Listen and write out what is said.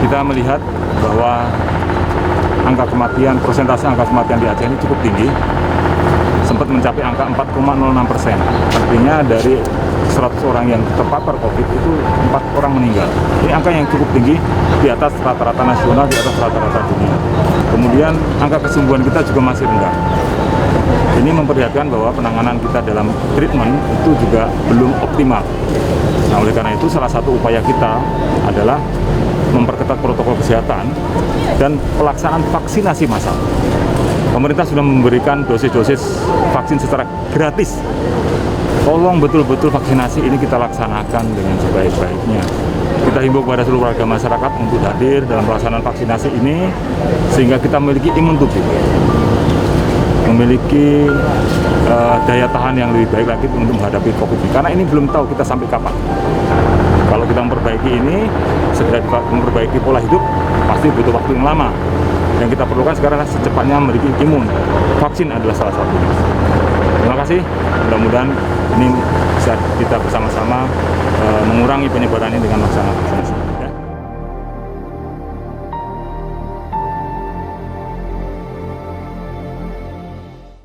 kita melihat bahwa persentase angka kematian di Aceh ini cukup tinggi, sempat mencapai angka 4,06%. Artinya dari 100 orang yang terpapar COVID itu 4 orang meninggal. Ini angka yang cukup tinggi, di atas rata-rata nasional, di atas rata-rata dunia. Kemudian angka kesembuhan kita juga masih rendah. Ini memperlihatkan bahwa penanganan kita dalam treatment itu juga belum optimal. Nah, oleh karena itu salah satu upaya kita adalah memperketat protokol kesehatan dan pelaksanaan vaksinasi massal. Pemerintah sudah memberikan dosis-dosis vaksin secara gratis. Tolong betul-betul vaksinasi ini kita laksanakan dengan sebaik-baiknya. Kita himbau kepada seluruh warga masyarakat untuk hadir dalam pelaksanaan vaksinasi ini sehingga kita memiliki imun tubuh, memiliki daya tahan yang lebih baik lagi untuk menghadapi COVID ini. Karena ini belum tahu kita sampai kapan. Kalau kita memperbaiki ini, segera memperbaiki pola hidup, pasti butuh waktu yang lama. Yang kita perlukan sekarang adalah secepatnya memiliki imun. Vaksin adalah salah satunya. Terima kasih. Mudah-mudahan ini bisa kita bersama-sama mengurangi penyebaran ini dengan melaksanakan